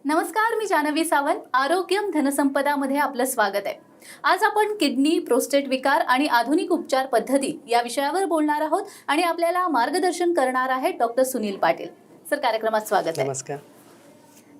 नमस्कार, मी जानवी सावंत. आरोग्यम धनसंपदामध्ये आपलं स्वागत आहे. आज आपण किडनी, प्रोस्टेट विकार आणि आधुनिक उपचार पद्धती या विषयावर बोलणार आहोत आणि आपल्याला मार्गदर्शन करणार आहेत डॉक्टर सुनील पाटील. सर, कार्यक्रमात स्वागत आहे. नमस्कार.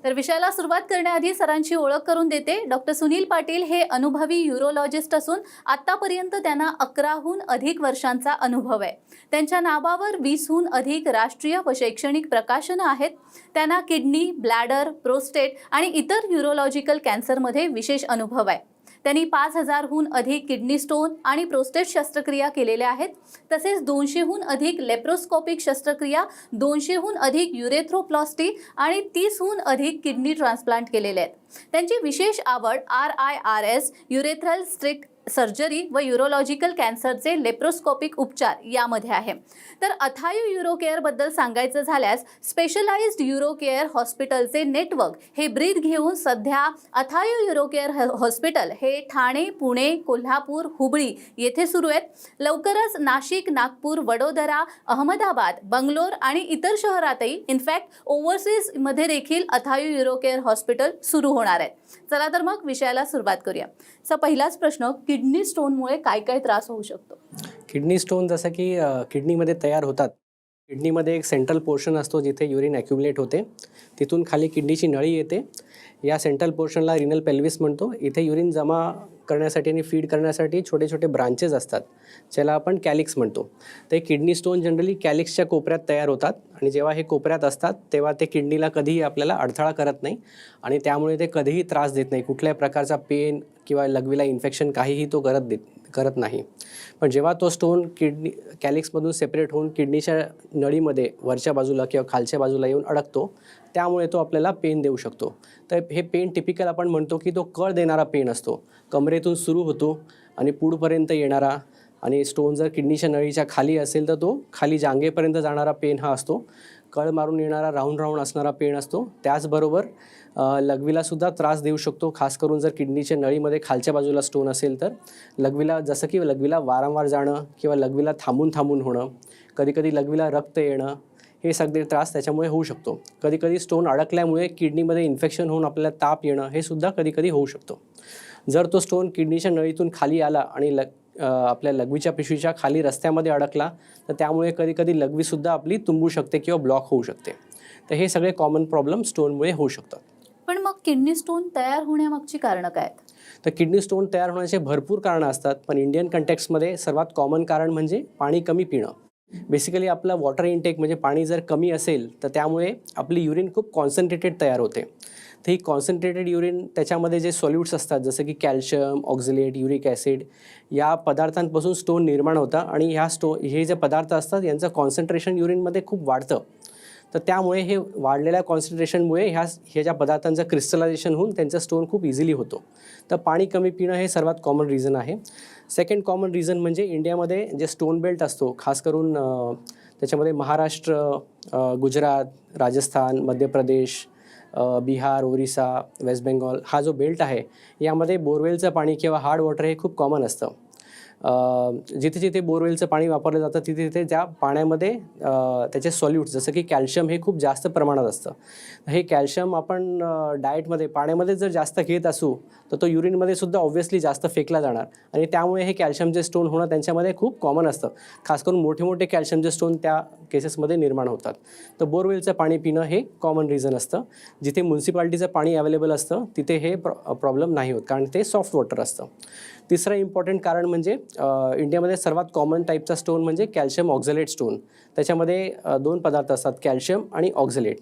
तर विषयाला सुरुवात करण्याआधी सरांची ओळख करून देते. डॉक्टर सुनील पाटील हे अनुभवी यूरोलॉजिस्ट असून आतापर्यंत त्यांना 11हून अधिक वर्षांचा अनुभव आहे. त्यांच्या नावावर 20हून अधिक राष्ट्रीय व शैक्षणिक प्रकाशनं आहेत. त्यांना किडनी, ब्लॅडर, प्रोस्टेट आणि इतर यूरोलॉजिकल कॅन्सरमध्ये विशेष अनुभव आहे. त्यांनी 5000हून अधिक किडनी स्टोन आणि प्रोस्टेट शस्त्रक्रिया केलेल्या आहेत. तसेच 200हून अधिक लेप्रोस्कोपिक शस्त्रक्रिया, 200हून अधिक युरेथ्रोप्लास्टी आणि 30हून अधिक किडनी ट्रान्सप्लांट केलेले आहेत. त्यांची विशेष आवड RIRS युरेथ्रल स्ट्रिक्ट सर्जरी व यूरोलॉजिकल कॅन्सरचे लेप्रोस्कोपिक उपचार यामध्ये आहे. तर अथायू युरोकेअरबद्दल सांगायचं झाल्यास स्पेशलाइज्ड युरोकेअर हॉस्पिटलचे नेटवर्क हे ब्रीद घेऊन सध्या अथायू युरोकेअर हॉस्पिटल हे ठाणे, पुणे, कोल्हापूर, हुबळी येथे सुरू आहेत. लवकरच नाशिक, नागपूर, वडोदरा, अहमदाबाद, बंगलोर आणि इतर शहरातही इनफॅक्ट ओव्हरसीजमध्ये देखील अथायू युरोकेअर हॉस्पिटल सुरू होणार आहेत. चला तर मग विषयाला सुरुवात करूया. पहिलाच प्रश्न, किडनी स्टोनमुळे काय काय त्रास होऊ शकतो? किडनी स्टोन जसं की किडनीमध्ये तयार होतात. किडनीमध्ये एक सेंट्रल पोर्शन असतो जिथे युरिन ॲक्युमुलेट होते. तिथून खाली किडनीची नळी येते. या सेंट्रल पोर्शनला रिनल पेल्विस म्हणतो. इथे युरिन जमा करण्यासाठी आणि फीड करण्यासाठी छोटे छोटे ब्रांचेस असतात, ज्याला आपण कॅलिक्स म्हणतो. ते किडनी स्टोन जनरली कॅलिक्सच्या कोपऱ्यात तयार होतात आणि जेव्हा हे कोपऱ्यात असतात तेव्हा ते किडनीला कधीही आपल्याला अडथळा करत नाही आणि त्यामुळे ते कधीही त्रास देत नाही. कुठल्याही प्रकारचा पेन किंवा लघवीला इन्फेक्शन काहीही तो करत नाही. पण जेव्हा तो स्टोन किडनी कॅलिक्समधून सेपरेट होऊन किडनीच्या नळीमध्ये वरच्या बाजूला किंवा खालच्या बाजूला येऊन अडकतो, त्यामुळे तो आपल्याला पेन देऊ शकतो. तर हे पेन टिपिकल आपण म्हणतो की तो कळ देणारा पेन असतो. कमरेतून सुरू होतो आणि पुढपर्यंत येणारा, आणि स्टोन जर किडनीच्या नळीच्या खाली असेल तर तो खाली जांघेपर्यंत जाणारा पेन हा असतो. कळ मारून येणारा राऊंड राऊंड असणारा पेन असतो. त्याचबरोबर लघवीलासुद्धा त्रास देऊ शकतो, खास करून जर किडनीच्या नळीमध्ये खालच्या बाजूला स्टोन असेल तर. लघवीला जसं की लघवीला वारंवार जाणं किंवा लघवीला थांबून थांबून होणं, कधीकधी लघवीला रक्त येणं, हे सगळे त्रास त्याच्यामुळे होऊ शकतो. कधीकधी स्टोन अडकल्यामुळे किडनीमध्ये इन्फेक्शन होऊन आपल्याला ताप येणं हे सुद्धा कधीकधी होऊ शकतो. जर तो स्टोन किडनीच्या नळीतून खाली आला आणि आपल्या लघवीच्या पिशवीच्या खाली रस्त्यामध्ये अडकला तर त्यामुळे कधीकधी लघवीसुद्धा आपली तुंबू शकते किंवा ब्लॉक होऊ शकते. तर हे सगळे कॉमन प्रॉब्लेम स्टोनमुळे होऊ शकतात. पण मग किडनी स्टोन तयार होण्यामागची कारणं काय आहेत? तर किडनी स्टोन तयार होण्याचे भरपूर कारणं असतात, पण इंडियन कंटेक्स्टमध्ये सर्वात कॉमन कारण म्हणजे पाणी कमी पिणं. बेसिकली आपलं वॉटर इनटेक म्हणजे पाणी जर कमी असेल तर त्यामुळे आपली युरिन खूप कॉन्सन्ट्रेटेड तयार होते. तर ही कॉन्सन्ट्रेटेड युरिन, त्याच्यामध्ये जे सॉल्यूट्स असतात जसं की कॅल्शियम, ऑक्झलेट, युरिक ॲसिड, या पदार्थांपासून स्टोन निर्माण होतं आणि हे जे पदार्थ असतात यांचं कॉन्सन्ट्रेशन युरिनमध्ये खूप वाढतं. तर त्यामुळे हे वाढलेल्या कॉन्सन्ट्रेशनमुळे ह्या ज्या पदार्थांचं क्रिस्टलायझेशन होऊन त्यांचा स्टोन खूप इझिली होतो. तर पाणी कमी पिणं हे सर्वात कॉमन रिझन आहे. सेकंड कॉमन रिझन म्हणजे इंडियामध्ये जे स्टोन बेल्ट असतो, खास करून त्याच्यामध्ये महाराष्ट्र, गुजरात, राजस्थान, मध्य प्रदेश, बिहार, ओरिसा, वेस्ट बेंगॉल, हा जो बेल्ट आहे यामध्ये बोरवेलचं पाणी किंवा हार्ड वॉटर हे खूप कॉमन असतं. जिथे जिथे बोरवेलचं पाणी वापरलं जातं तिथे तिथे त्या पाण्यामध्ये त्याचे सॉल्यूट्स जसं की कॅल्शियम हे खूप जास्त प्रमाणात असतं. हे कॅल्शियम आपण डाएटमध्ये पाण्यामध्ये जर जास्त घेत असू तर तो युरिनमध्ये सुद्धा ऑब्व्हियसली जास्त फेकला जाणार आणि त्यामुळे हे कॅल्शियमचे स्टोन होणं त्यांच्यामध्ये खूप कॉमन असतं. खास करून मोठे मोठे कॅल्शियमचे स्टोन त्या केसेसमध्ये निर्माण होतात. तर बोरवेलचं पाणी पिणं हे कॉमन रिझन असतं. जिथे म्युन्सिपाल्टीचं पाणी अवेलेबल असतं तिथे हे प्रॉब्लेम नाही होत, कारण ते सॉफ्ट वॉटर असतं. तिसरं इम्पॉर्टंट कारण म्हणजे इंडियामध्ये सर्वात कॉमन टाईपचा स्टोन म्हणजे कॅल्शियम ऑक्झलेट स्टोन. त्याच्यामध्ये 2 पदार्थ असतात, कॅल्शियम आणि ऑक्झलेट.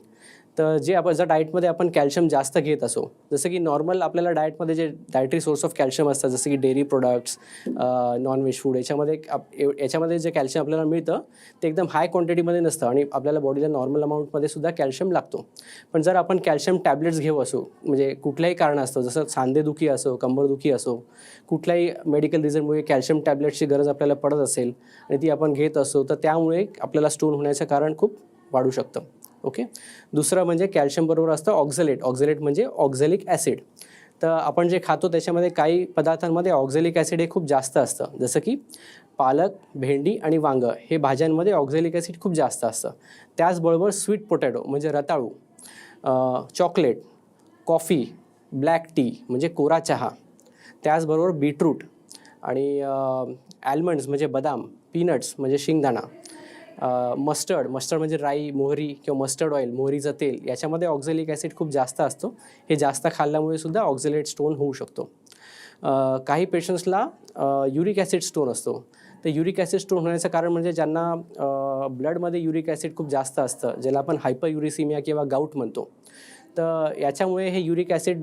तर जर डाएटमध्ये आपण कॅल्शियम जास्त घेत असो, जसं की नॉर्मल आपल्याला डाएटमध्ये जे डायटरी सोर्स ऑफ कॅल्शियम असतात जसं की डेअरी प्रोडक्ट्स, नॉनव्हेज फूड, याच्यामध्ये जे कॅल्शियम आपल्याला मिळतं ते एकदम हाय क्वांटिटीमध्ये नसतं आणि आपल्याला बॉडीला नॉर्मल अमाऊंटमध्ये सुद्धा कॅल्शियम लागतो. पण जर आपण कॅल्शियम टॅब्लेट्स घेऊ असो, म्हणजे कुठल्याही कारण असतं, जसं सांधेदुखी असो, कंबरदुखी असो, कुठल्याही मेडिकल रिझनमुळे कॅल्शियम टॅब्लेट्सची गरज आपल्याला पडत असेल आणि ती आपण घेत असो तर त्यामुळे आपल्याला स्टोन होण्याचं कारण खूप वाढू शकतं. ओके. दुसरं म्हणजे कॅल्शियमबरोबर असतं ऑक्झलेट म्हणजे ऑक्झॅलिक ॲसिड. तर आपण जे खातो त्याच्यामध्ये काही पदार्थांमध्ये ऑक्झॅलिक ॲसिड हे खूप जास्त असतं, जसं की पालक, भेंडी आणि वांगं हे भाज्यांमध्ये ऑक्झॅलिक ॲसिड खूप जास्त असतं. त्याचबरोबर स्वीट पोटॅटो म्हणजे रताळू, चॉकलेट, कॉफी, ब्लॅक टी म्हणजे कोरा चहा, त्याचबरोबर बीटरूट आणि ॲल्मंड्स म्हणजे बदाम, पीनट्स म्हणजे शेंगदाणा, मस्टर्ड म्हणजे राई, मोहरी किंवा मस्टर्ड ऑइल, मोहरीचं तेल, याच्यामध्ये ऑक्झॅलिक ॲसिड खूप जास्त असतो. हे जास्त खाल्ल्यामुळे सुद्धा ऑक्झॅलेट स्टोन होऊ शकतो. काही पेशंट्सला युरिक ॲसिड स्टोन असतो. तर युरिक ॲसिड स्टोन होण्याचं कारण म्हणजे ज्यांना ब्लडमध्ये युरिक ॲसिड खूप जास्त असतं, ज्याला आपण हायपरयुरिसिमिया किंवा गाऊट म्हणतो. तर याच्यामुळे हे युरिक ॲसिड,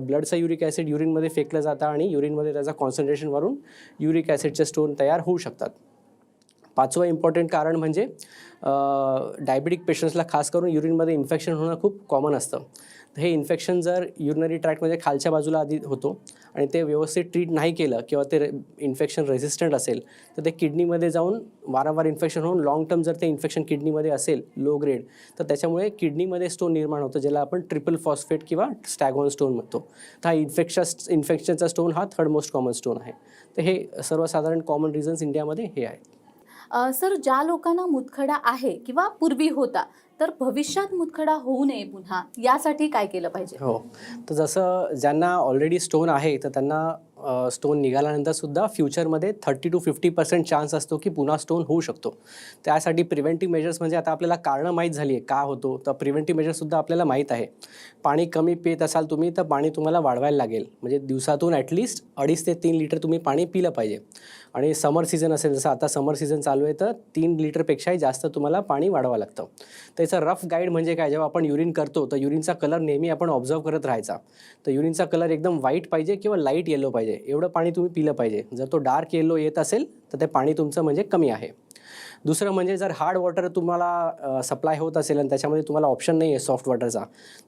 ब्लडचं युरिक ॲसिड युरिनमध्ये फेकलं जातं आणि युरिनमध्ये त्याचं कॉन्सन्ट्रेशन वाढून युरिक ॲसिडचे स्टोन तयार होऊ शकतात. 5वं इम्पॉर्टंट कारण म्हणजे डायबेटिक पेशंट्सला खास करून युरिनमध्ये इन्फेक्शन होणं खूप कॉमन असतं. तर हे इन्फेक्शन जर युरिनरी ट्रॅक्टमध्ये खालच्या बाजूला आधी होतो आणि ते व्यवस्थित ट्रीट नाही केलं किंवा ते इन्फेक्शन रेझिस्टंट असेल तर ते किडनीमध्ये जाऊन वारंवार इन्फेक्शन होऊन लॉंग टर्म जर ते इन्फेक्शन किडनीमध्ये असेल लो ग्रेड, तर त्याच्यामुळे किडनीमध्ये स्टोन निर्माण होतं, ज्याला आपण ट्रिपल फॉस्फेट किंवा स्टॅगॉन स्टोन म्हणतो. तर हा इन्फेक्शनचा स्टोन हा थर्ड मोस्ट कॉमन स्टोन आहे. तर हे सर्वसाधारण कॉमन रिझन्स इंडियामध्ये हे आहेत. सर, ज्या लोकांना मुतखडा आहे किंवा पूर्वी होता, तर भविष्यात मुतखडा होऊ नये पुन्हा, यासाठी काय केलं पाहिजे? हो, तर जसं ज्यांना ऑलरेडी स्टोन आहे तर त्यांना स्टोन निघाल्यानंतर सुद्धा फ्युचरमध्ये 30 to 50% चान्स असतो की पुन्हा स्टोन होऊ शकतो. त्यासाठी प्रिव्हेंटिव्ह मेजर्स म्हणजे आता आपल्याला कारणं माहीत झाली आहे का होतो, तर प्रिव्हेंटिव्ह मेजर्ससुद्धा आपल्याला माहीत आहे. पाणी कमी पित असाल तुम्ही तर पाणी तुम्हाला वाढवायला लागेल. म्हणजे दिवसातून ॲटलिस्ट 2.5 ते 3 लिटर तुम्ही पाणी पिलं पाहिजे. आणि समर सीझन असेल, जसं आता समर सीझन चालू आहे, तर 3 लिटरपेक्षाही जास्त तुम्हाला पाणी वाढवावं लागतं. त्याचं रफ गाईड म्हणजे काय, जेव्हा आपण युरिन करतो तर युरिनचा कलर नेहमी आपण ऑब्झर्व करत राहायचा. तर युरिनचा कलर एकदम व्हाईट पाहिजे किंवा लाईट येलो पाहिजे, एवढं पाणी तुम्ही पिलं पाहिजे. जर तो डार्क येलो येत असेल तर ते पाणी तुमचं म्हणजे कमी आहे. दुसरं म्हणजे जर हार्ड वॉटर तुम्हाला सप्लाय होत असेल आणि त्याच्यामध्ये तुम्हाला ऑप्शन नाही आहे सॉफ्ट वॉटरचा,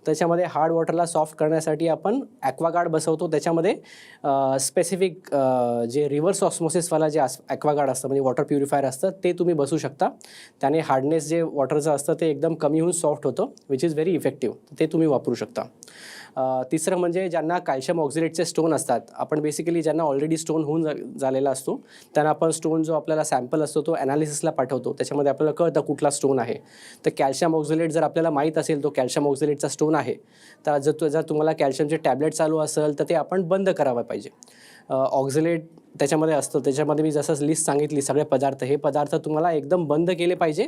त्याच्यामध्ये हार्ड वॉटरला सॉफ्ट करण्यासाठी आपण ॲक्वागार्ड बसवतो. त्याच्यामध्ये स्पेसिफिक जे रिव्हर्स ऑस्मोसिसवाला जे ॲक्वागार्ड असतं म्हणजे वॉटर प्युरिफायर असतं, ते तुम्ही बसू शकता. त्याने हार्डनेस जे वॉटरचं असतं ते एकदम कमी होऊन सॉफ्ट होतं, विच इज व्हेरी इफेक्टिव्ह. ते तुम्ही वापरू शकता. तिसरं म्हणजे ज्यांना कॅल्शियम ऑक्झिलेटचे स्टोन असतात, आपण बेसिकली ज्यांना ऑलरेडी स्टोन होऊन झालेला असतो त्यांना आपण स्टोन जो आपल्याला सॅम्पल असतो तो ॲनालिसिसला पाठवतो. त्याच्यामध्ये आपल्याला कळतं कुठला स्टोन आहे. तर कॅल्शियम ऑक्झिलेट जर आपल्याला माहीत असेल तो कॅल्शियम ऑक्झिलेटचा स्टोन आहे, तर जर तुम्हाला कॅल्शियमचे टॅबलेट चालू असेल तर ते आपण बंद करावं पाहिजे. ऑक्झिलेट त्याच्यामध्ये असतं, त्याच्यामध्ये मी जसं लिस्ट सांगितली सगळे पदार्थ, हे पदार्थ तुम्हाला एकदम बंद केले पाहिजे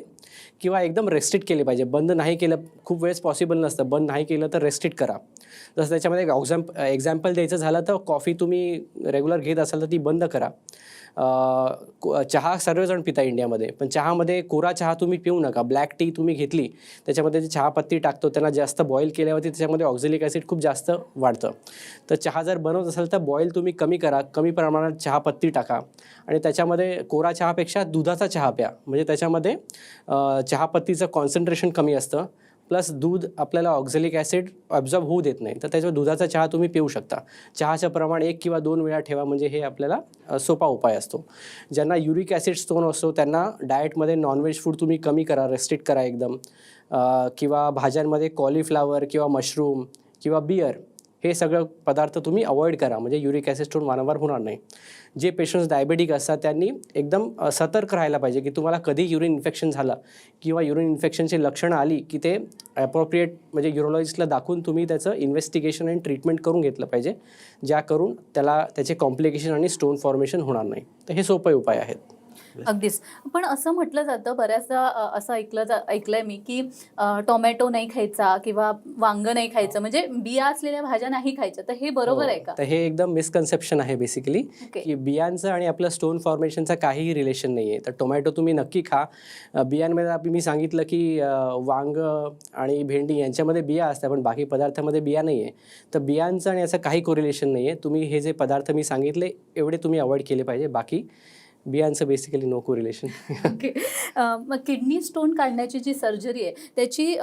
किंवा एकदम रेस्ट्रिक्ट केले पाहिजे. बंद नाही केलं, खूप वेळेस पॉसिबल नसतं, बंद नाही केलं तर रेस्ट्रिक्ट करा. जसं त्याच्यामध्ये एक एक्झाम्पल द्यायचं झालं तर कॉफी तुम्ही रेग्युलर घेत असाल तर ती बंद करा. चहा सर्वजण पिता इंडियामध्ये, पण चहामध्ये कोरा चहा तुम्ही पिऊ नका. ब्लॅक टी तुम्ही घेतली, त्याच्यामध्ये जी चहापत्ती टाकतो त्यांना जास्त बॉईल केल्यावरती त्याच्यामध्ये ऑक्झॅलिक ॲसिड खूप जास्त वाढतं. तर चहा जर बनवत असाल तर बॉईल तुम्ही कमी करा, कमी प्रमाणात चहापत्ती टाका आणि त्याच्यामध्ये कोरा चहापेक्षा दुधाचा चहा प्या. म्हणजे त्याच्यामध्ये चहापत्तीचं कॉन्सन्ट्रेशन कमी असतं, प्लस दूध आपल्याला ऑक्झॅलिक ॲसिड ॲब्झॉर्ब होऊ देत नाही. तर त्याच्यावर दुधाचा चहा तुम्ही पिऊ शकता. चहाचं प्रमाण 1 किंवा 2 वेळा ठेवा, म्हणजे हे आपल्याला सोपा उपाय असतो. ज्यांना युरिक ॲसिड स्टोन असतो त्यांना डाएटमध्ये नॉनव्हेज फूड तुम्ही कमी करा, रेस्ट्रिक्ट करा एकदम. किंवा भाज्यांमध्ये कॉलीफ्लावर किंवा मशरूम किंवा बियर हे सगळं पदार्थ तुम्ही अवॉइड करा, म्हणजे युरिक ॲसिड स्टोन वारंवार होणार नाही. जे पेशंट्स डायबेटिक असतात त्यांनी एकदम सतर्क राहायला पाहिजे की तुम्हाला कधी युरिन इन्फेक्शन झालं किंवा युरिन इन्फेक्शनची लक्षणं आली की ते ॲप्रोप्रिएट म्हणजे युरोलॉजिस्टला दाखवून तुम्ही त्याचं इन्व्हेस्टिगेशन आणि ट्रीटमेंट करून घेतलं पाहिजे, ज्या करून त्याचे कॉम्प्लिकेशन आणि स्टोन फॉर्मेशन होणार नाही. तर हे सोपे उपाय आहेत. अगदीच. पण असं म्हटलं जातं बऱ्याचदा, असं ऐकलंय मी की टोमॅटो नाही खायचा किंवा वांग नाही खायचं, म्हणजे बिया असलेल्या भाज्या नाही खायच्या. तर हे बरोबर आहे का? तर हे एकदम मिसकन्सेप्शन आहे बेसिकली, ओके. की बियांचं आणि आपलं स्टोन फॉर्मेशनचा काहीही रिलेशन नाही आहे. तर टोमॅटो तुम्ही नक्की खा. बियांमध्ये मी सांगितलं की वांग आणि भेंडी यांच्यामध्ये बिया असतात, पण बाकी पदार्थामध्ये बिया नाही आहे. तर बियांचं आणि याचं काही कोरिलेशन नाही आहे. तुम्ही हे जे पदार्थ मी सांगितले एवढे तुम्ही अवॉइड केले पाहिजे, बाकी बियांचं बेसिकली नो कोरिलेशन. ओके. मग किडनी स्टोन काढण्याची जी सर्जरी आहे त्याची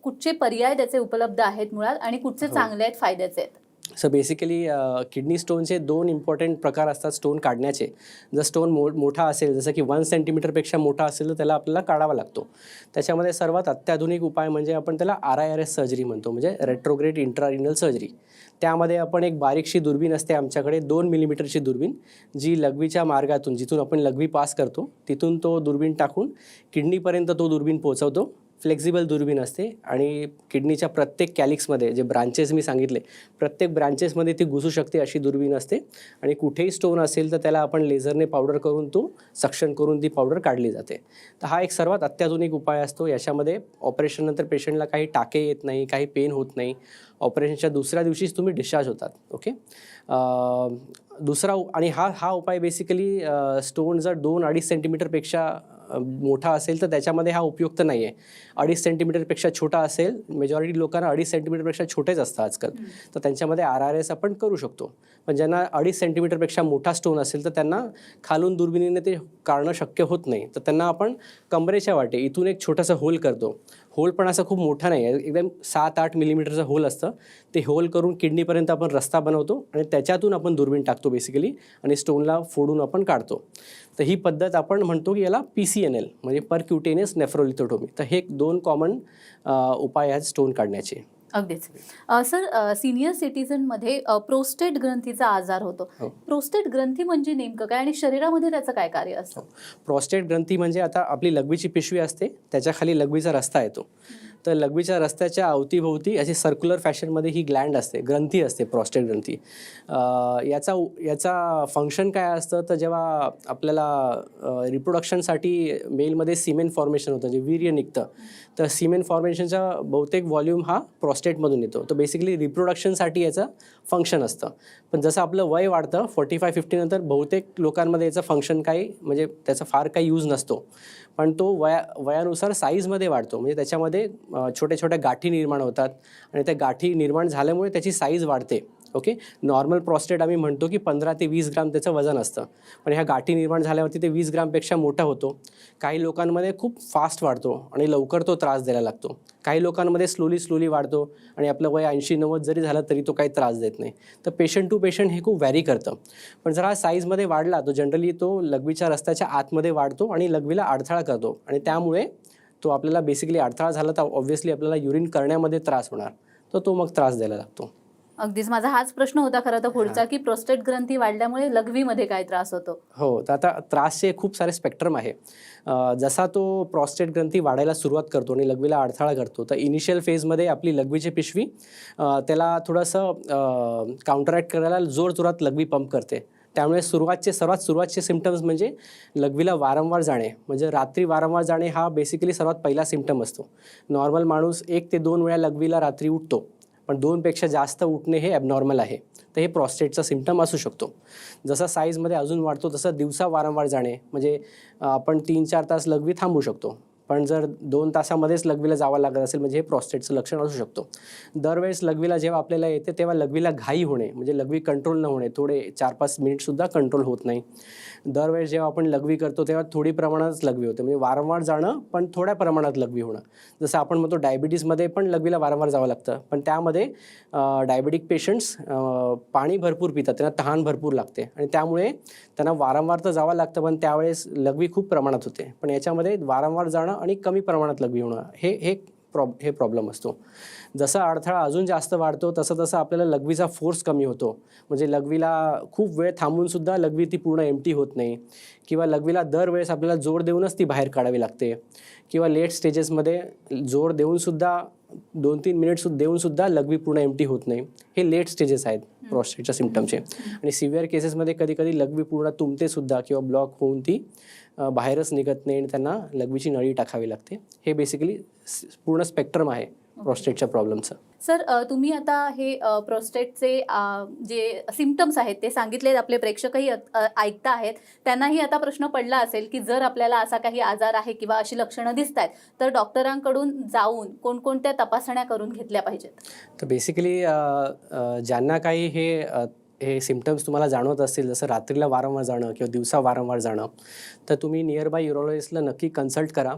कुठचे पर्याय त्याचे उपलब्ध आहेत मुळात, आणि कुठचे चांगले आहेत, फायद्याचे आहेत? सो बेसिकली किडनी स्टोनचे 2 इम्पॉर्टंट प्रकार असतात स्टोन काढण्याचे. जर स्टोन मोठा असेल, जसं की 1 सेंटीमीटरपेक्षा मोठा असेल तर त्याला आपल्याला काढावा लागतो. त्याच्यामध्ये सर्वात अत्याधुनिक उपाय म्हणजे आपण त्याला RIRS सर्जरी म्हणतो, म्हणजे रेट्रोग्रेड इंट्रारिनल सर्जरी. त्यामध्ये आपण एक बारीकशी दुर्बीण असते आमच्याकडे, 2 मिलीमीटरची दुर्बीण, जी लघवीच्या मार्गातून, जिथून आपण लघवी पास करतो तिथून तो दुर्बीण टाकून किडनीपर्यंत तो दुर्बीण पोहोचवतो फ्लेक्झिबल दुर्बीण असते आणि किडनीच्या प्रत्येक कॅलिक्समध्ये जे ब्रांचेस मी सांगितले प्रत्येक ब्रांचेसमध्ये ती घुसू शकते अशी दुर्बीण असते आणि कुठेही स्टोन असेल तर त्याला आपण लेझरने पावडर करून तो सक्शन करून ती पावडर काढली जाते. तर हा एक सर्वात अत्याधुनिक उपाय असतो. याच्यामध्ये ऑपरेशननंतर पेशंटला काही टाके येत नाही, काही पेन होत नाही. ऑपरेशनच्या दुसऱ्या दिवशीच तुम्ही डिस्चार्ज होतात. ओके. दुसरा आणि हा उपाय बेसिकली स्टोन जर 2-2.5 सेंटीमीटरपेक्षा मोठा असेल तर त्याच्यामध्ये हा उपयुक्त नाही आहे. 2.5 सेंटीमीटरपेक्षा छोटा असेल, मेजॉरिटी लोकांना 2.5 सेंटीमीटरपेक्षा छोटेच असतात आजकाल, तर त्यांच्यामध्ये RRS आपण करू शकतो. पण ज्यांना 2.5 सेंटीमीटरपेक्षा मोठा स्टोन असेल तर त्यांना खालून दुर्बिणीने ते काढणं शक्य होत नाही. तर त्यांना आपण कमरेच्या वाटे इथून एक छोटासा होल करतो. होल पण असा खूप मोठा नाही आहे, एकदम 7-8 मिलीमीटरचं होल असतं. ते होल करून किडनीपर्यंत आपण रस्ता बनवतो आणि त्याच्यातून आपण दुर्बीण टाकतो बेसिकली आणि स्टोनला फोडून आपण काढतो. तर ही पद्धत आपण म्हणतो की याला PCNL म्हणजे परक्युटेनियस नेफ्रोलिथोटोमी. तर हे 2 कॉमन उपाय आहेत स्टोन काढण्याचे. अगदीच. सर, सिनियर सिटीजनमध्ये प्रोस्टेट ग्रंथीचा आजार होतो. हो. प्रोस्टेट ग्रंथी म्हणजे नेमकं काय आणि शरीरामध्ये त्याचं काय कार्य असतं? प्रॉस्टेट ग्रंथी म्हणजे आता आपली लघवीची पिशवी असते, त्याच्या खाली लघवीचा रस्ता येतो. तर लघवीच्या रस्त्याच्या अवतीभोवती अशी सर्क्युलर फॅशनमध्ये ही ग्लँड असते, ग्रंथी असते, प्रॉस्टेट ग्रंथी. याचा फंक्शन काय असतं तर जेव्हा आपल्याला रिप्रोडक्शनसाठी मेलमध्ये सिमेन फॉर्मेशन होतं, जे वीर्य निघतं, तर सिमेन फॉर्मेशनचा बहुतेक व्हॉल्यूम हा प्रॉस्टेटमधून येतो. तर बेसिकली रिप्रोडक्शनसाठी याचं फंक्शन असतं. पण जसं आपलं वय वाढतं 45-50 नंतर बहुतेक लोकांमध्ये याचं फंक्शन काही म्हणजे त्याचा फार काही यूज नसतो. पण तो वयानुसार साईजमध्ये वाढतो. म्हणजे त्याच्यामध्ये छोट्या छोट्या गाठी निर्माण होतात आणि त्या गाठी निर्माण झाल्यामुळे त्याची साईज वाढते. ओके. नॉर्मल प्रॉस्टेट आम्ही म्हणतो की 15 ते 20 ग्राम त्याचं वजन असतं, पण ह्या गाठी निर्माण झाल्यावरती ते 20 ग्रामपेक्षा मोठा होतो. काही लोकांमध्ये खूप फास्ट वाढतो आणि लवकर तो त्रास द्यायला लागतो. काही लोकांमध्ये स्लोली वाढतो आणि आपलं वय 80-90 जरी झालं तरी तो काही त्रास देत नाही. तर पेशंट टू पेशंट हे खूप व्हॅरी करतं. पण जर हा साईजमध्ये वाढला तो जनरली तो लघवीच्या रस्त्याच्या आतमध्ये वाढतो आणि लघवीला अडथळा करतो आणि त्यामुळे तो आपल्याला बेसिकली अडथळा झाला तर ऑब्व्हियसली आपल्याला युरिन करण्यामध्ये त्रास होणार, तर तो मग त्रास द्यायला लागतो. अगदीच. माझा हाच प्रश्न होता खरं तर पुढचा, की प्रोस्टेट ग्रंथी वाढल्यामुळे लघवीमध्ये काय त्रास होतो? हो. तर आता त्रासचे खूप सारे स्पेक्ट्रम आहे. जसा तो प्रॉस्टेट ग्रंथी वाढायला सुरुवात करतो आणि लघवीला अडथळा करतो, तर इनिशियल फेजमध्ये आपली लघवीची पिशवी त्याला थोडंसं काउंटरॅक्ट करायला जोरजोरात लघवी पंप करते. त्यामुळे सर्वात सुरुवातचे सिम्पटम्स म्हणजे लघवीला वारंवार जाणे, म्हणजे रात्री वारंवार जाणे हा बेसिकली सर्वात पहिला सिम्पटम असतो. नॉर्मल माणूस 1 ते 2 वेळा लघवीला रात्री उठतो, पण 2पेक्षा जास्त उठणे हे ॲबनॉर्मल आहे. तर हे प्रॉस्टेटचा सिम्पटम असू शकतो. जसा साईजमध्ये अजून वाढतो तसं दिवसा वारंवार जाणे, म्हणजे आपण 3-4 तास लघवी थांबू शकतो, पण जर 2 तासामध्येच लघवीला जावं लागत असेल म्हणजे हे प्रॉस्टेटचं लक्षण असू शकतो. दरवेळेस लघवीला जेव्हा आपल्याला येते तेव्हा लघवीला घाई होणे, म्हणजे लघवी कंट्रोल न होणे, थोडे 4-5 मिनिटसुद्धा कंट्रोल होत नाही. दरवेळेस जेव्हा आपण लघवी करतो तेव्हा थोडी प्रमाणातच लघवी होते, म्हणजे वारंवार जाणं पण थोड्या प्रमाणात लघवी होणं. जसं आपण म्हणतो डायबिटीजमध्ये पण लघवीला वारंवार जावं लागतं, पण त्यामध्ये डायबेटिक पेशंट्स पाणी भरपूर पितात, त्यांना तहान भरपूर लागते आणि त्यामुळे त्यांना वारंवार तर जावं लागतं, पण त्यावेळेस लघवी खूप प्रमाणात होते. पण याच्यामध्ये वारंवार जाणं आणि कमी प्रमाणात लघवी होणं हे प्रॉब्लेम असतो. जसा अडथळा अजून जास्त वाढतो तसं आपल्याला लघवीचा फोर्स कमी होतो, म्हणजे लघवीला खूप वेळ थांबूनसुद्धा लघवी ती पूर्ण एम्प्टी होत नाही, किंवा लघवीला दरवेळेस आपल्याला जोर देऊनच ती बाहेर काढावी लागते, किंवा लेट स्टेजेसमध्ये जोर देऊनसुद्धा 2-3 मिनिट्स देऊनसुद्धा लघवी पूर्ण एम्प्टी होत नाही. हे लेट स्टेजेस आहेत प्रॉस्टेटच्या सिम्पटमचे. आणि सिव्हिअर केसेसमध्ये कधी लघवी पूर्ण तुंबतेसुद्धा किंवा ब्लॉक होऊन ती बाहेरच निघत नाही आणि त्यांना लघवीची नळी टाकावी लागते. हे बेसिकली पूर्ण स्पेक्ट्रम आहे प्रॉस्टेटच्या प्रॉब्लेमचं. सर, तुम्ही आता हे प्रोस्टेटचे जे सिम्पटम्स आहेत ते सांगितलेत, आपले प्रेक्षकही ऐकता आहेत, त्यांनाही आता प्रश्न पडला असेल की जर आपल्याला असा काही आजार आहे किंवा अशी लक्षणं दिसत आहेत तर डॉक्टरांकडून जाऊन कोणकोणत्या तपासण्या करून घेतल्या पाहिजेत? तर बेसिकली ज्यांना काही हे सिम्पटम्स तुम्हाला जाणवत असतील, जसं रात्रीला वारंवार जाणं किंवा दिवसा वारंवार जाणं, तर तुम्ही नियर बाय युरोलॉजिस्टला नक्की कन्सल्ट करा.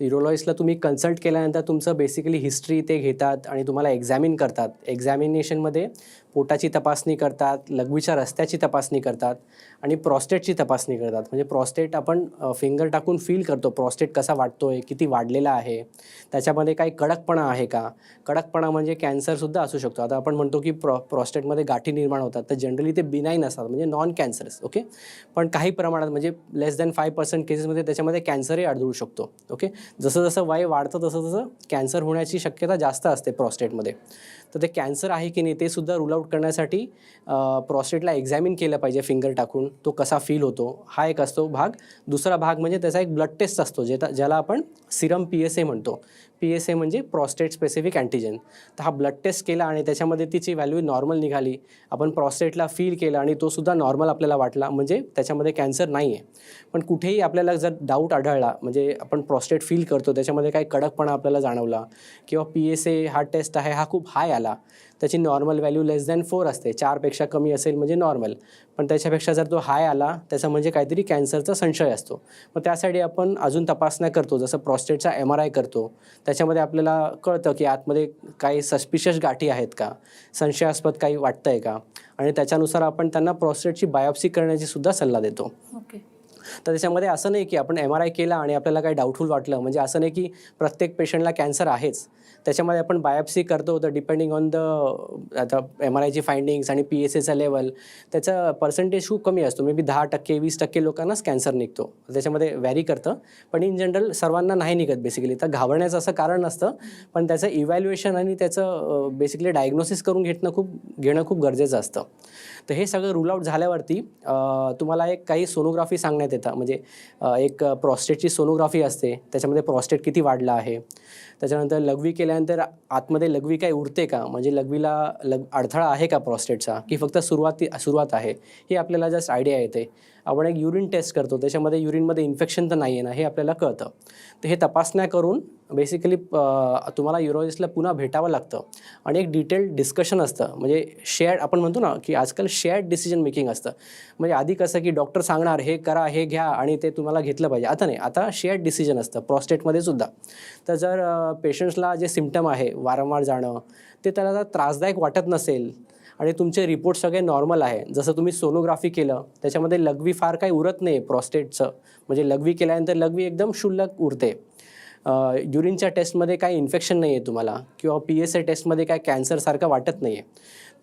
युरोलॉजिस्टला तुम्ही कन्सल्ट केल्यानंतर तुमचं बेसिकली हिस्ट्री ते घेतात आणि तुम्हाला एक्झामिन करतात. एक्झामिनेशनमध्ये पोटाची तपासणी करतात, लघवीच्या रस्त्याची तपासणी करतात आणि प्रॉस्टेटची तपासणी करतात. म्हणजे प्रॉस्टेट आपण फिंगर टाकून फील करतो, प्रॉस्टेट कसा वाटतोय, किती वाढलेला आहे, त्याच्यामध्ये काही कडकपणा आहे का. कडकपणा म्हणजे कॅन्सरसुद्धा असू शकतो. आता आपण म्हणतो की प्रॉस्टेटमध्ये गाठी निर्माण होतात, तर जनरली ते बिनाईन असतात, म्हणजे नॉन कॅन्सरस. ओके, पण काही प्रमाणात म्हणजे लेस दॅन 5% केसेसमध्ये त्याच्यामध्ये कॅन्सरही आढळू शकतो. ओके, जसं जसं वय वाढतं तसं तसं कॅन्सर होण्याची शक्यता जास्त असते प्रॉस्टेटमध्ये. तर ते कॅन्सर आहे की नाही ते सुद्धा रूल आउट करण्यासाठी प्रॉस्टेटला एक्झॅमिन केलं पाहिजे फिंगर टाकून, तो कसा फील होतो, हा एक असतो भाग. दुसरा भाग म्हणजे त्याचा एक ब्लड टेस्ट असतो ज्याला आपण सिरम PSA म्हणतो. PSA म्हणजे प्रॉस्टेट स्पेसिफिक अँटीजन. तर हा ब्लड टेस्ट केला आणि त्याच्यामध्ये तिची व्हॅल्यू नॉर्मल निघाली, आपण प्रॉस्टेटला फील केलं आणि तो सुद्धा नॉर्मल आपल्याला वाटला, म्हणजे त्याच्यामध्ये कॅन्सर नाही आहे. पण कुठेही आपल्याला जर डाऊट आढळला, म्हणजे आपण प्रॉस्टेट फील करतो त्याच्यामध्ये काही कडकपणा आपल्याला जाणवला किंवा PSA हा टेस्ट आहे हा खूप हाय आला, त्याची नॉर्मल व्हॅल्यू लेस दॅन 4 असते, 4पेक्षा कमी असेल म्हणजे नॉर्मल, पण त्याच्यापेक्षा जर तो हाय आला त्याचा म्हणजे काहीतरी कॅन्सरचा संशय असतो. मग त्यासाठी आपण अजून तपासण्या करतो, जसं प्रॉस्टेटचा MRI करतो. त्याच्यामध्ये आपल्याला कळतं की आतमध्ये काही सस्पिशियस गाठी आहेत का, संशयास्पद काही वाटतं आहे का, आणि त्याच्यानुसार आपण त्यांना प्रॉस्टेटची बायोप्सी करण्याची सुद्धा सल्ला देतो. ओके. तर त्याच्यामध्ये असं नाही की आपण MRI केला आणि आपल्याला काही डाऊटफुल वाटलं, म्हणजे असं नाही की प्रत्येक पेशंटला कॅन्सर आहेच. त्याच्यामध्ये आपण बायोप्सी करतो, तर डिपेंडिंग ऑन द आता MRIची फाइंडिंग्स आणि PSAचा लेवल, त्याचा पर्सेंटेज खूप कमी असतो. मे बी 10%, 20% लोकांनाच कॅन्सर निघतो. त्याच्यामध्ये व्हॅरी करतं, पण इन जनरल सर्वांना नाही निघत बेसिकली. तर घाबरण्याचं असं कारण नसतं, पण त्याचं इव्हॅल्युएशन आणि त्याचं बेसिकली डायग्नोसिस करून घेणं खूप गरजेचं असतं. तर हे सगळं रूल आउट झाल्यावरती तुम्हाला एक काही सोनोग्राफी सांगण्यात येतं, म्हणजे एक प्रॉस्टेटची सोनोग्राफी असते, त्याच्यामध्ये प्रॉस्टेट किती वाढला आहे. त्याच्यानंतर लघवी केल्यानंतर आतमध्ये लघवी काही उरते का, म्हणजे लघवीला अडथळा आहे का प्रॉस्टेटचा, की फक्त सुरुवात आहे, हे आपल्याला जस्ट आयडिया येते. आपण एक युरिन टेस्ट करतो, त्याच्यामध्ये युरिनमध्ये इन्फेक्शन तर नाही आहे ना हे आपल्याला कळतं. तर हे तपासण्या करून बेसिकली तुम्हाला युरोलॉजिस्टला पुन्हा भेटावं लागतं आणि एक डिटेल्ड डिस्कशन असतं. म्हणजे शेअर्ड, आपण म्हणतो ना की आजकाल शेअर्ड डिसिजन मेकिंग असतं. म्हणजे आधी कसं की डॉक्टर सांगणार हे करा हे घ्या आणि ते तुम्हाला घेतलं पाहिजे, आता नाही, आता शेअर्ड डिसिजन असतं प्रॉस्टेटमध्ये सुद्धा. तर जर पेशंट्सला जे सिम्पटम आहे वारंवार जाणं, ते त्याला जर त्रासदायक वाटत नसेल आणि तुमचे रिपोर्ट सगळे नॉर्मल आहे, जसं तुम्ही सोनोग्राफी केलं त्याच्यामध्ये लघवी फार काही उरत नाही प्रॉस्टेटचं, म्हणजे लघवी केल्यानंतर लघवी एकदम क्षुल्लक उरते. युरिनच्या टेस्टमध्ये काही इन्फेक्शन नाही आहे तुम्हाला, किंवा PSA टेस्टमध्ये काय कॅन्सरसारखं वाटत नाही आहे,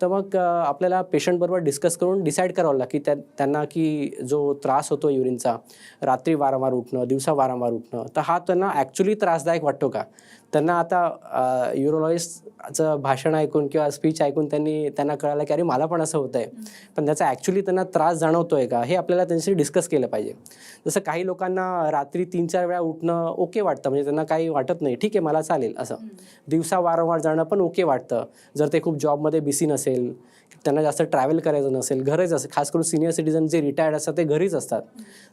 तर मग आपल्याला पेशंटबरोबर डिस्कस करून डिसाईड करावं लागतं की त्यांना की जो त्रास होतो युरिनचा, रात्री वारंवार उठणं, दिवसा वारंवार उठणं, तर हा त्यांना ॲक्च्युली त्रासदायक वाटतो का. त्यांना आता युरोलॉजिस्टचं भाषण ऐकून किंवा स्पीच ऐकून त्यांना कळालं की अरे मला पण असं होतं आहे, पण त्याचा ॲक्च्युली त्यांना त्रास जाणवतो आहे का, हे आपल्याला त्यांच्याशी डिस्कस केलं पाहिजे. जसं काही लोकांना रात्री 3-4 वेळा उठणं ओके वाटतं, म्हणजे त्यांना काही वाटत नाही, ठीक आहे मला चालेल असं. दिवसा वारंवार जाणं पण ओके वाटतं, जर ते खूप जॉबमध्ये बिझी नसेल, त्यांना जास्त ट्रॅव्हल करायचं नसेल, घरीच असेल, खास करून सिनियर सिटीजन जे रिटायर्ड असतात ते घरीच असतात,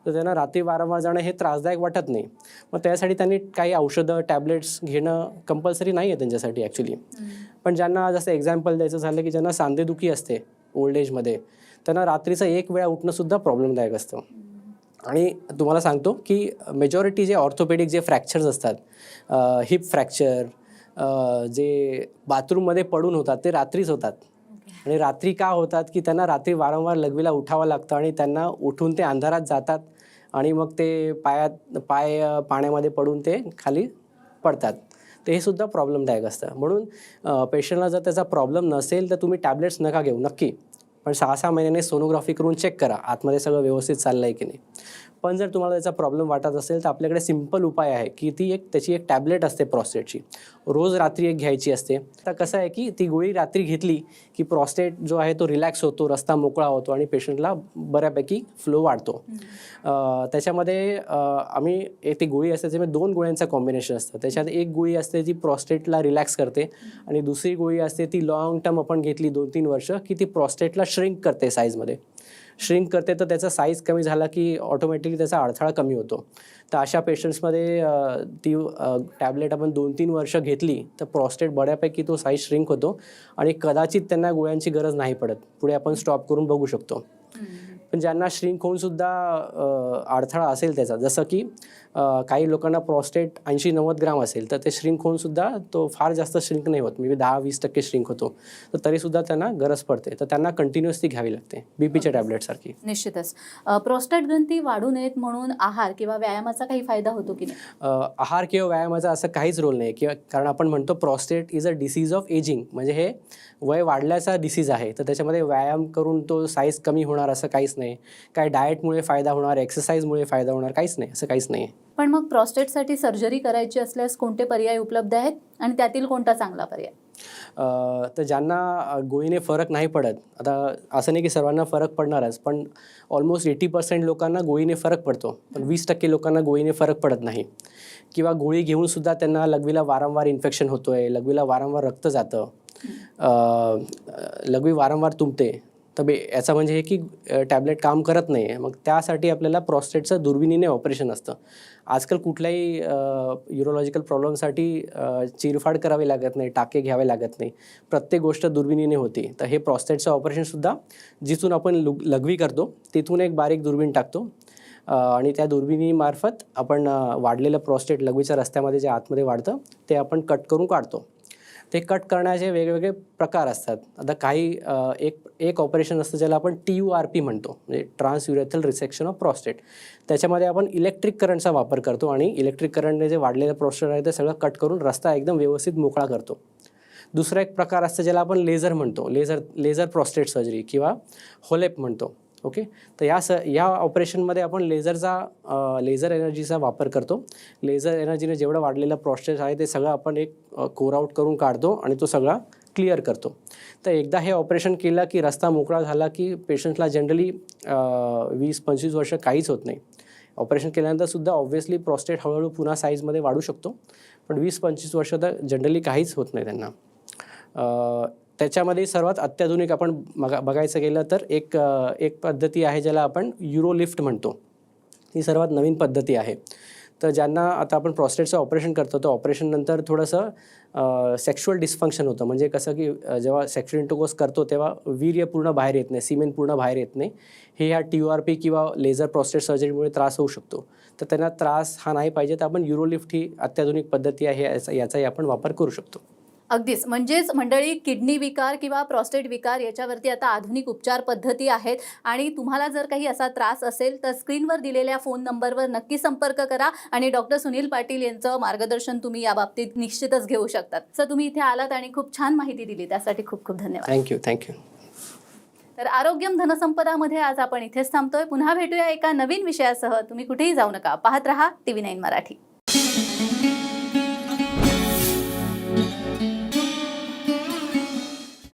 तर त्यांना रात्री वारंवार जाणं हे त्रासदायक वाटत नाही. मग त्यासाठी त्यांनी काही औषधं टॅबलेट्स घेणं कंपल्सरी नाही आहे त्यांच्यासाठी ॲक्च्युली. पण ज्यांना जसं एक्झाम्पल द्यायचं झालं की ज्यांना सांधेदुखी असते ओल्ड एजमध्ये, त्यांना रात्रीचं 1 वेळा उठणंसुद्धा प्रॉब्लेमदायक असतं. आणि तुम्हाला सांगतो की मेजॉरिटी जे ऑर्थोपेडिक जे फ्रॅक्चर्स असतात, हिप फ्रॅक्चर, जे बाथरूममध्ये पडून होतात ते रात्रीच होतात. आणि रात्री का होतात की त्यांना रात्री वारंवार लघवीला उठावं लागतं आणि त्यांना उठून ते अंधारात जातात आणि मग ते पाय पाण्यामध्ये पडून ते खाली पडतात. तर हे सुद्धा प्रॉब्लेमदायक असतं. म्हणून पेशंटला जर त्याचा प्रॉब्लेम नसेल तर तुम्ही टॅबलेट्स नका घेऊ नक्की, पण 6-6 महिन्याने सोनोग्राफी करून चेक करा आतमध्ये सगळं व्यवस्थित चाललं आहे की नाही. पण जर तुम्हाला त्याचा प्रॉब्लेम वाटत असेल तर आपल्याकडे सिंपल उपाय आहे की त्याची एक टॅबलेट असते प्रॉस्टेटची, रोज रात्री एक घ्यायची असते. तर कसं आहे की ती गोळी रात्री घेतली की प्रॉस्टेट जो आहे तो रिलॅक्स होतो, रस्ता मोकळा होतो आणि पेशंटला बऱ्यापैकी फ्लो वाढतो. त्याच्यामध्ये आम्ही ती गोळी असते त्याच्यामध्ये 2 गोळ्यांचं कॉम्बिनेशन असतं. त्याच्यात एक गोळी असते जी प्रॉस्टेटला रिलॅक्स करते आणि दुसरी गोळी असते ती लॉंग टर्म आपण घेतली 2-3 वर्ष की ती प्रॉस्टेटला श्रिंक करते, साईजमध्ये श्रिंक करते. तर त्याचा साईज कमी झाला की ऑटोमॅटिकली त्याचा अडथळा कमी होतो. तर अशा पेशंट्समध्ये ती टॅबलेट आपण 2-3 वर्ष घेतली तर प्रॉस्टेट बऱ्यापैकी तो साईज श्रिंक होतो आणि कदाचित त्यांना गोळ्यांची गरज नाही पडत. पुढे आपण स्टॉप करून बघू शकतो. पण ज्यांना श्रिंक होऊन सुद्धा अडथळा असेल त्याचा, जसं की काही लोकांना प्रॉस्टेट 80-90 ग्राम असेल तर ते श्रिंक होऊन सुद्धा तो फार जास्त श्रिंक नाही होत, मे बी 10-20% श्रिंक होतो, तर तरीसुद्धा त्यांना गरज पडते, तर त्यांना कंटिन्युअसली घ्यावी लागते बीपीच्या टॅबलेटसारखी. निश्चितच. प्रोस्टेट ग्रंथी वाढू नयेत म्हणून आहार किंवा व्यायामाचा काही फायदा होतो की नाही? आहार किंवा व्यायामाचा असं काहीच रोल नाही, किंवा कारण आपण म्हणतो prostate is a disease of ageing, म्हणजे हे वय वाढल्याचा डिसीज आहे, तर त्याच्यामध्ये व्यायाम करून तो साईज कमी होणार असं काहीच नाही, काय डाएटमुळे फायदा होणार, एक्सरसाइजमुळे फायदा होणार, काहीच नाही, असं काहीच नाही. पण मग प्रॉस्टेटसाठी सर्जरी करायची असल्यास कोणते पर्याय उपलब्ध आहेत आणि त्यातील कोणता चांगला पर्याय? तर ज्यांना गोळीने फरक नाही पडत, आता असं नाही की सर्वांना फरक पडणारच, पण ऑलमोस्ट 80% लोकांना गोळीने फरक पडतो, पण 20% लोकांना गोळीने फरक पडत नाही, किंवा गोळी घेऊनसुद्धा त्यांना लघवीला वारंवार इन्फेक्शन होतो आहे, लघवीला वारंवार रक्त जातं, लघवी वारंवार तुंबते, तर याचा म्हणजे हे की टॅबलेट काम करत नाही आहे. मग त्यासाठी आपल्याला प्रॉस्टेटचं दुर्बिणीने ऑपरेशन असतं. आजकाल कुठल्याही युरोलॉजिकल प्रॉब्लेमसाठी चिरफाड करावी लागत नाही, टाके घ्यावे लागत नाही, प्रत्येक गोष्ट दुर्बिणीने होती. तर हे प्रॉस्टेटचं ऑपरेशनसुद्धा जिथून आपण लघवी करतो तिथून एक बारीक दुर्बीण टाकतो आणि त्या दुर्बिणीमार्फत आपण वाढलेलं प्रॉस्टेट लघवीच्या रस्त्यामध्ये जे आतमध्ये वाढतं ते आपण कट करून काढतो. ते कट करण्याचे वेगवेगळे प्रकार असतात. आता काही एक ऑपरेशन असतं ज्याला आपण TURP म्हणतो, म्हणजे ट्रान्सयुरेथ्रल रिसेक्शन ऑफ प्रॉस्टेट. त्याच्यामध्ये आपण इलेक्ट्रिक करंटचा वापर करतो आणि इलेक्ट्रिक करंटने जे वाढलेलं प्रॉस्टेट आहे ते सगळं कट करून रस्ता एकदम व्यवस्थित मोकळा करतो. दुसरा एक प्रकार असतं ज्याला आपण लेझर म्हणतो, लेझर प्रॉस्टेट सर्जरी किंवा होलेप म्हणतो. ओके, तर या ऑपरेशनमध्ये आपण लेझर एनर्जीचा वापर करतो. लेझर एनर्जीने जेवढं वाढलेलं प्रॉस्टेट आहे ते सगळं आपण एक कोर आउट करून काढतो आणि तो सगळा क्लिअर करतो. तर एकदा हे ऑपरेशन केलं की रस्ता मोकळा झाला की पेशंटला जनरली 20-25 वर्ष काहीच होत नाही. ऑपरेशन केल्यानंतरसुद्धा ऑब्व्हियसली प्रॉस्टेट हळूहळू पुन्हा साईजमध्ये वाढू शकतो, पण 20-25 वर्ष तर जनरली काहीच होत नाही त्यांना. त्याच्यामध्ये सर्वात अत्याधुनिक आपण बघायचं गेलं तर एक पद्धती आहे ज्याला आपण युरोलिफ्ट म्हणतो. ही सर्वात नवीन पद्धती आहे. तर ज्यांना आता आपण प्रॉस्टेटचं ऑपरेशन करतो तर ऑपरेशननंतर थोडंसं सेक्शुअल डिस्फंक्शन होतं, म्हणजे कसं की जेव्हा सेक्शुअल इंटरकोर्स करतो तेव्हा वीर्य पूर्ण बाहेर येत नाही, सीमेन पूर्ण बाहेर येत नाही. हे ह्या TURP किंवा लेझर प्रॉस्टेट सर्जरीमुळे त्रास होऊ शकतो. तर त्यांना त्रास हा नाही पाहिजे तर आपण युरोलिफ्ट ही अत्याधुनिक पद्धती आहे, याचाही आपण वापर करू शकतो. अगदीच. म्हणजेच मंडळी, किडनी विकार किंवा प्रॉस्टेट विकार याच्यावरती आता आधुनिक उपचार पद्धती आहेत आणि तुम्हाला जर काही असा त्रास असेल तर स्क्रीनवर दिलेल्या फोन नंबरवर नक्की संपर्क करा आणि डॉक्टर सुनील पाटील यांचं मार्गदर्शन तुम्ही या बाबतीत निश्चितच घेऊ शकतात. सर, तुम्ही इथे आलात आणि खूप छान माहिती दिली, त्यासाठी खूप खूप धन्यवाद. थँक्यू. तर आरोग्यम धनसंपदामध्ये आज आपण इथेच थांबतोय. पुन्हा भेटूया एका नवीन विषयासह. तुम्ही कुठेही जाऊ नका. पाहत रहा TV9 मराठी.